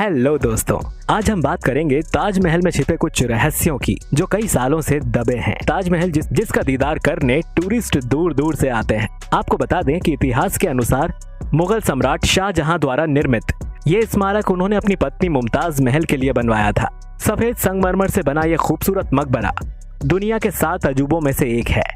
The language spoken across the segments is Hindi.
हेलो दोस्तों, आज हम बात करेंगे ताजमहल में छिपे कुछ रहस्यों की जो कई सालों से दबे हैं। ताजमहल जिसका दीदार करने टूरिस्ट दूर दूर से आते हैं। आपको बता दें कि इतिहास के अनुसार मुगल सम्राट शाहजहां द्वारा निर्मित ये स्मारक उन्होंने अपनी पत्नी मुमताज महल के लिए बनवाया था। सफेद संगमरमर से बना यह खूबसूरत मकबरा दुनिया के 7 अजूबों में से एक है।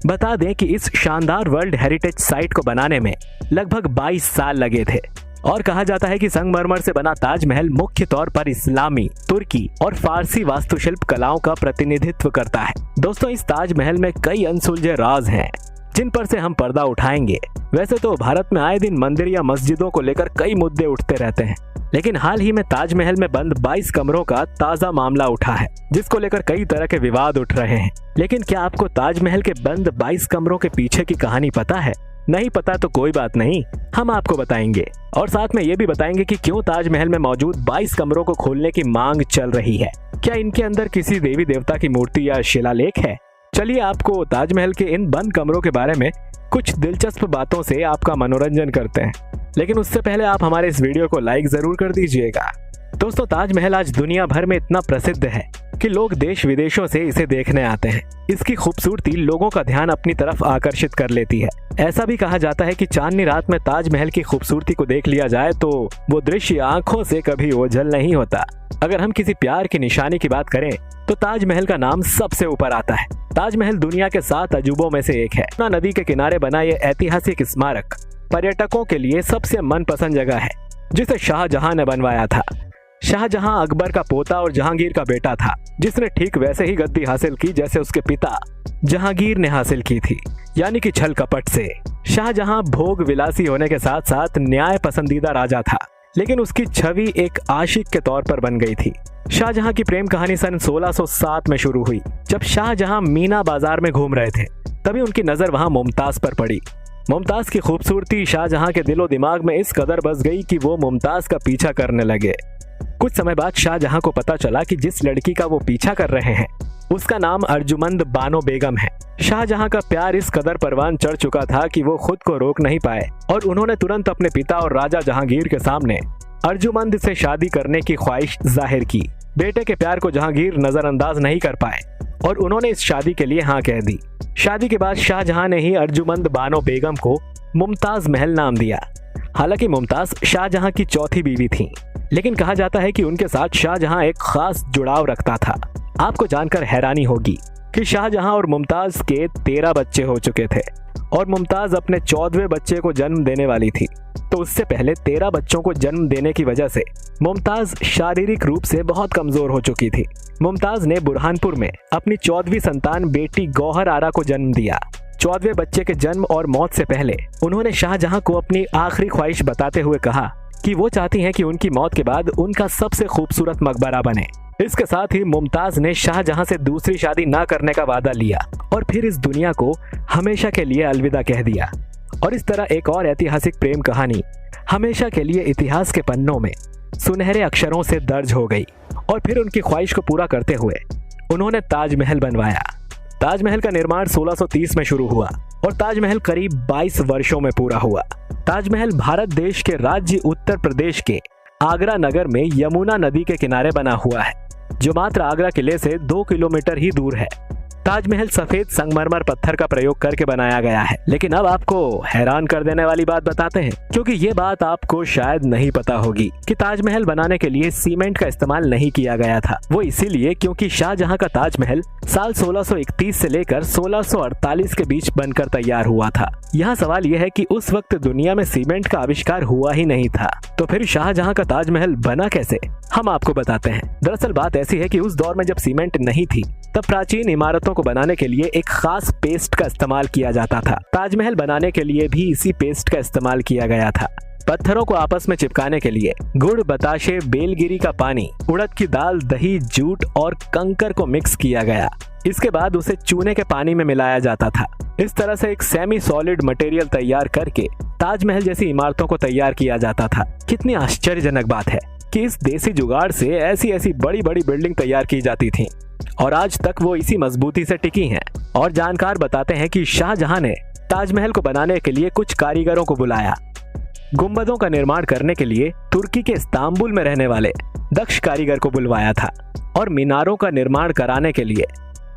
बता दें कि इस शानदार वर्ल्ड हेरिटेज साइट को बनाने में लगभग 22 साल लगे थे और कहा जाता है कि संगमरमर से बना ताजमहल मुख्य तौर पर इस्लामी, तुर्की और फारसी वास्तुशिल्प कलाओं का प्रतिनिधित्व करता है। दोस्तों, इस ताजमहल में कई अनसुलझे राज हैं जिन पर से हम पर्दा उठाएंगे। वैसे तो भारत में आए दिन मंदिर या मस्जिदों को लेकर कई मुद्दे उठते रहते हैं, लेकिन हाल ही में ताजमहल में बंद 22 कमरों का ताज़ा मामला उठा है जिसको लेकर कई तरह के विवाद उठ रहे हैं। लेकिन क्या आपको ताजमहल के बंद 22 कमरों के पीछे की कहानी पता है? नहीं पता तो कोई बात नहीं, हम आपको बताएंगे और साथ में ये भी बताएंगे कि क्यों ताजमहल में मौजूद 22 कमरों को खोलने की मांग चल रही है। क्या इनके अंदर किसी देवी देवता की मूर्ति या शिलालेख है? चलिए आपको ताजमहल के इन बंद कमरों के बारे में कुछ दिलचस्प बातों से आपका मनोरंजन करते हैं, लेकिन उससे पहले आप हमारे इस वीडियो को लाइक जरूर कर दीजिएगा। दोस्तों, ताजमहल आज दुनिया भर में इतना प्रसिद्ध है कि लोग देश विदेशों से इसे देखने आते हैं। इसकी खूबसूरती लोगों का ध्यान अपनी तरफ आकर्षित कर लेती है। ऐसा भी कहा जाता है कि चांदनी रात में ताजमहल की खूबसूरती को देख लिया जाए तो वो दृश्य आंखों से कभी ओझल नहीं होता। अगर हम किसी प्यार की निशानी की बात करें तो ताजमहल का नाम सबसे ऊपर आता है। ताजमहल दुनिया के 7 अजूबों में से एक है। यमुना नदी के किनारे बना ये ऐतिहासिक स्मारक पर्यटकों के लिए सबसे मनपसंद जगह है, जिसे शाहजहां ने बनवाया था। शाहजहां अकबर का पोता और जहांगीर का बेटा था, जिसने ठीक वैसे ही गद्दी हासिल की जैसे उसके पिता जहांगीर ने हासिल की थी, यानी कि छल कपट से। शाहजहां भोग विलासी होने के साथ साथ न्याय पसंदीदा राजा था, लेकिन उसकी छवि एक आशिक के तौर पर बन गई थी। शाहजहां की प्रेम कहानी सन 1607 में शुरू हुई, जब शाहजहां मीना बाजार में घूम रहे थे। तभी उनकी नजर वहां मुमताज पर पड़ी। मुमताज की खूबसूरती शाहजहां के दिलो दिमाग में इस कदर बस गई कि वो मुमताज का पीछा करने लगे। कुछ समय बाद शाहजहां को पता चला कि जिस लड़की का वो पीछा कर रहे हैं उसका नाम अर्जुमंद बानो बेगम है। शाहजहां का प्यार इस कदर परवान चढ़ चुका था कि वो खुद को रोक नहीं पाए और उन्होंने तुरंत अपने पिता और राजा जहांगीर के सामने अर्जुमंद से शादी करने की ख्वाहिश जाहिर की। बेटे के प्यार को जहांगीर नजरअंदाज नहीं कर पाए और उन्होंने इस शादी के लिए हाँ कह दी। शादी के बाद शाहजहां ने ही अर्जुमंद बानो बेगम को मुमताज महल नाम दिया। हालांकि मुमताज शाहजहां की चौथी बीवी थी, लेकिन कहा जाता है कि उनके साथ शाहजहां एक खास जुड़ाव रखता था। आपको जानकर हैरानी होगी कि शाहजहां और मुमताज के 13 बच्चे हो चुके थे और मुमताज अपने 14वें बच्चे को जन्म देने वाली थी। तो उससे पहले 13 बच्चों को जन्म देने की वजह से मुमताज शारीरिक रूप से बहुत कमजोर हो चुकी थी। मुमताज ने बुरहानपुर में अपनी 14वीं संतान बेटी गौहर आरा को जन्म दिया। 14वें बच्चे के जन्म और मौत से पहले उन्होंने शाहजहां को अपनी आखिरी ख्वाहिश बताते हुए कहा कि वो चाहती हैं कि उनकी मौत के बाद उनका सबसे खूबसूरत मकबरा बने। इसके साथ ही मुमताज ने शाहजहां से दूसरी शादी ना करने का वादा लिया और फिर इस दुनिया को हमेशा के लिए अलविदा कह दिया। और इस तरह एक और ऐतिहासिक प्रेम कहानी हमेशा के लिए इतिहास के पन्नों में सुनहरे अक्षरों से दर्ज हो गई। और फिर उनकी ख्वाहिश को पूरा करते हुए उन्होंने ताजमहल बनवाया। ताजमहल का निर्माण 1630 में शुरू हुआ और ताजमहल करीब 22 वर्षों में पूरा हुआ। ताजमहल भारत देश के राज्य उत्तर प्रदेश के आगरा नगर में यमुना नदी के किनारे बना हुआ है, जो मात्र आगरा किले से 2 किलोमीटर ही दूर है। ताजमहल सफेद संगमरमर पत्थर का प्रयोग करके बनाया गया है। लेकिन अब आपको हैरान कर देने वाली बात बताते हैं, क्योंकि ये बात आपको शायद नहीं पता होगी कि ताजमहल बनाने के लिए सीमेंट का इस्तेमाल नहीं किया गया था। वो इसीलिए क्योंकि शाहजहां का ताजमहल साल 1631 से लेकर 1648 के बीच बनकर तैयार हुआ था। यहाँ सवाल यह है कि उस वक्त दुनिया में सीमेंट का आविष्कार हुआ ही नहीं था, तो फिर शाहजहां का ताजमहल बना कैसे? हम आपको बताते हैं। दरअसल बात ऐसी है कि उस दौर में जब सीमेंट नहीं थी, तब प्राचीन इमारतों को बनाने के लिए एक खास पेस्ट का इस्तेमाल किया जाता था। ताजमहल बनाने के लिए भी इसी पेस्ट का इस्तेमाल किया गया था। पत्थरों को आपस में चिपकाने के लिए गुड़, बताशे, बेलगिरी का पानी, उड़द की दाल, दही, जूट और कंकर को मिक्स किया गया। इसके बाद उसे चूने के पानी में मिलाया जाता था। इस तरह से एक सेमी सॉलिड मटेरियल तैयार करके ताजमहल जैसी इमारतों को तैयार किया जाता था। कितनी आश्चर्यजनक बात है कि इस देसी जुगाड़ से ऐसी ऐसी बड़ी बड़ी बिल्डिंग तैयार की जाती थी और आज तक वो इसी मजबूती से टिकी हैं। और जानकार बताते हैं कि शाहजहां ने ताजमहल को बनाने के लिए कुछ कारीगरों को बुलाया गुंबदों का निर्माण करने के लिए तुर्की के इस्तांबुल में रहने वाले दक्ष कारीगर को बुलवाया था और मीनारों का निर्माण कराने के लिए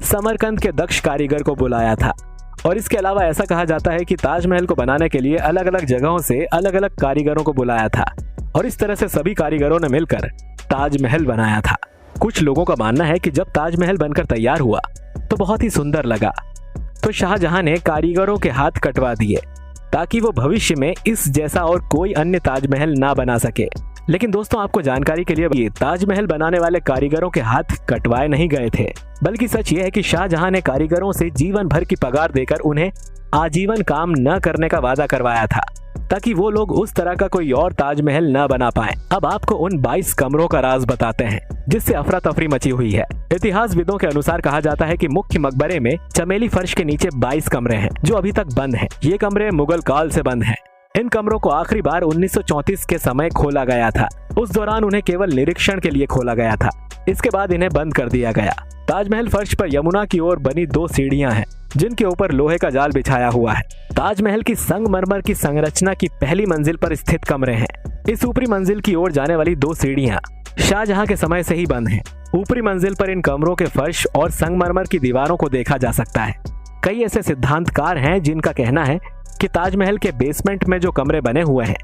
समरकंद के दक्ष कारीगर को बुलाया था। और इसके अलावा ऐसा कहा जाता है कि ताजमहल को बनाने के लिए अलग अलग जगहों से अलग अलग कारीगरों को बुलाया था और इस तरह से सभी कारीगरों ने मिलकर ताजमहल बनाया था। कुछ लोगों का मानना है कि जब ताजमहल बनकर तैयार हुआ तो बहुत ही सुंदर लगा, तो शाहजहां ने कारीगरों के हाथ कटवा दिए ताकि वो भविष्य में इस जैसा और कोई अन्य ताजमहल ना बना सके। लेकिन दोस्तों, आपको जानकारी के लिए ये ताजमहल बनाने वाले कारीगरों के हाथ कटवाए नहीं गए थे, बल्कि सच ये है कि शाहजहां ने कारीगरों से जीवन भर की पगार देकर उन्हें आजीवन काम न करने का वादा करवाया था ताकि वो लोग उस तरह का कोई और ताजमहल न बना पाएं। अब आपको उन 22 कमरों का राज बताते हैं जिससे अफरा तफरी मची हुई है। इतिहासविदों के अनुसार कहा जाता है कि मुख्य मकबरे में चमेली फर्श के नीचे 22 कमरे हैं जो अभी तक बंद हैं। ये कमरे मुगल काल से बंद हैं। इन कमरों को आखिरी बार 1934 के समय खोला गया था। उस दौरान उन्हें केवल निरीक्षण के लिए खोला गया था। इसके बाद इन्हें बंद कर दिया गया। ताजमहल फर्श पर यमुना की ओर बनी 2 सीढ़ियां हैं जिनके ऊपर लोहे का जाल बिछाया हुआ है। ताजमहल की संगमरमर की संरचना की पहली मंजिल पर स्थित कमरे हैं। इस ऊपरी मंजिल की ओर जाने वाली 2 सीढ़ियां शाहजहां के समय से ही बंद हैं। ऊपरी मंजिल पर इन कमरों के फर्श और संगमरमर की दीवारों को देखा जा सकता है। कई ऐसे सिद्धांतकार हैं जिनका कहना है कि ताजमहल के बेसमेंट में जो कमरे बने हुए हैं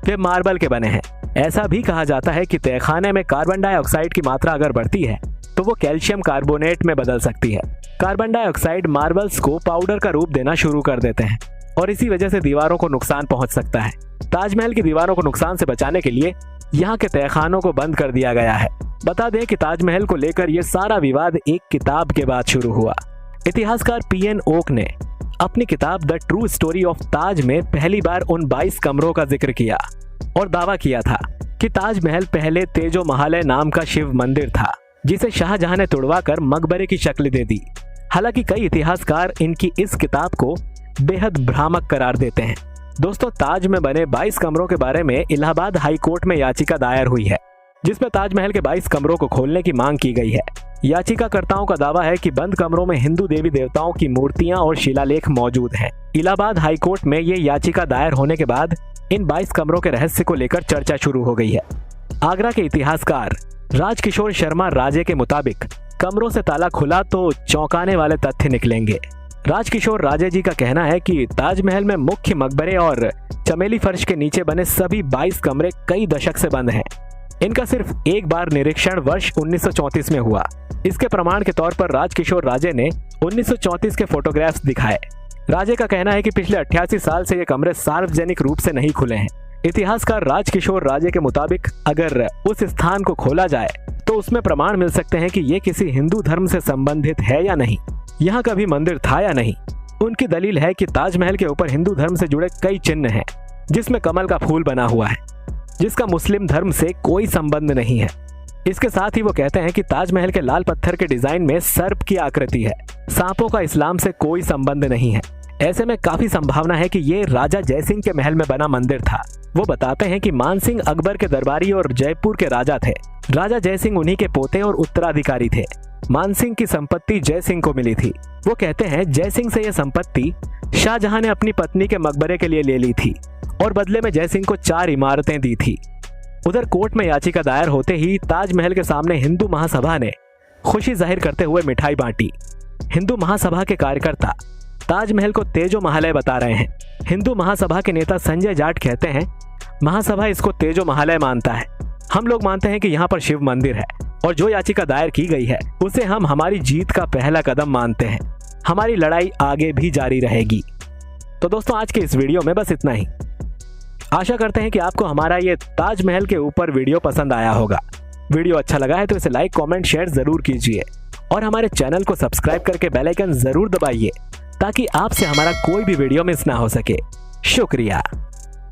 वे मार्बल के बने हैं। ऐसा भी कहा जाता है कि तहखाने में कार्बन डाइऑक्साइड की मात्रा अगर बढ़ती है तो वो कैल्शियम कार्बोनेट में बदल सकती है। कार्बन डाइऑक्साइड मार्बल्स को पाउडर का रूप देना शुरू कर देते हैं और इसी वजह से दीवारों को नुकसान पहुंच सकता है। ताजमहल की दीवारों को नुकसान से बचाने के लिए यहाँ के तहखानों को बंद कर दिया गया है। बता दें कि ताजमहल को लेकर ये सारा विवाद एक किताब के बाद शुरू हुआ। इतिहासकार पीएन ओक ने अपनी किताब द ट्रू स्टोरी ऑफ ताज में पहली बार उन 22 कमरों का जिक्र किया और दावा किया था कि ताजमहल पहले तेजो महालय नाम का शिव मंदिर था जिसे शाहजहां ने तुड़वाकर मकबरे की शक्ल दे दी। हालांकि कई इतिहासकार इनकी इस किताब को बेहद भ्रामक करार देते हैं। दोस्तों, ताज में बने 22 कमरों के बारे में इलाहाबाद हाई कोर्ट में याचिका दायर हुई है जिसमें ताजमहल के 22 कमरों को खोलने की मांग की गई है। याचिकाकर्ताओं का दावा है कि बंद कमरों में हिंदू देवी देवताओं की मूर्तियां और शिलालेख मौजूद हैं। इलाहाबाद हाई कोर्ट में ये याचिका दायर होने के बाद इन 22 कमरों के रहस्य को लेकर चर्चा शुरू हो गई है। आगरा के इतिहासकार राजकिशोर शर्मा राजे के मुताबिक कमरों से ताला खुला तो चौंकाने वाले तथ्य निकलेंगे। राजकिशोर राजे जी का कहना है कि ताजमहल में मुख्य मकबरे और चमेली फर्श के नीचे बने सभी 22 कमरे कई दशक से बंद हैं। इनका सिर्फ एक बार निरीक्षण वर्ष 1934 में हुआ। इसके प्रमाण के तौर पर राजकिशोर राजे ने 1934 के फोटोग्राफ्स दिखाए। राजे का कहना है कि पिछले 88 साल से ये कमरे सार्वजनिक रूप से नहीं खुले हैं। इतिहासकार राजकिशोर राजे के मुताबिक अगर उस स्थान को खोला जाए तो उसमें प्रमाण मिल सकते हैं कि ये किसी हिंदू धर्म से संबंधित है या नहीं, यहाँ कभी मंदिर था या नहीं। उनकी दलील है कि ताजमहल के ऊपर हिंदू धर्म से जुड़े कई चिन्ह हैं जिसमें कमल का फूल बना हुआ है जिसका मुस्लिम धर्म से कोई संबंध नहीं है। इसके साथ ही वो कहते हैं कि ताजमहल के लाल पत्थर के डिजाइन में सर्प की आकृति है। सांपों का इस्लाम से कोई संबंध नहीं है। ऐसे में काफी संभावना है कि ये राजा जयसिंह के महल में बना मंदिर था। वो बताते हैं कि मानसिंह अकबर के दरबारी और जयपुर के राजा थे। राजा जयसिंह उन्हीं के पोते और उत्तराधिकारी थे। मानसिंह की संपत्ति जयसिंह को मिली थी। वो कहते हैं जयसिंह से यह संपत्ति शाहजहां ने अपनी पत्नी के मकबरे के लिए ले ली थी और बदले में जयसिंह को 4 इमारतें दी थी। उधर कोर्ट में याचिका दायर होते ही ताजमहल के सामने हिंदू महासभा ने खुशी जाहिर करते हुए मिठाई बांटी। हिंदू महासभा के कार्यकर्ता ताजमहल को तेजो महालय बता रहे हैं। हिंदू महासभा के नेता संजय जाट कहते हैं महासभा इसको तेजो महालय मानता है। हम लोग मानते हैं कि यहाँ पर शिव मंदिर है और जो याचिका दायर की गई है उसे हम हमारी जीत का पहला कदम मानते हैं। हमारी लड़ाई आगे भी जारी रहेगी। तो दोस्तों, आज के इस वीडियो में बस इतना ही। आशा करते हैं कि आपको हमारा ये ताजमहल के ऊपर वीडियो पसंद आया होगा। वीडियो अच्छा लगा है तो इसे लाइक, कमेंट, शेयर जरूर कीजिए और हमारे चैनल को सब्सक्राइब करके बेल आइकन जरूर दबाइए ताकि आपसे हमारा कोई भी वीडियो मिस ना हो सके। शुक्रिया।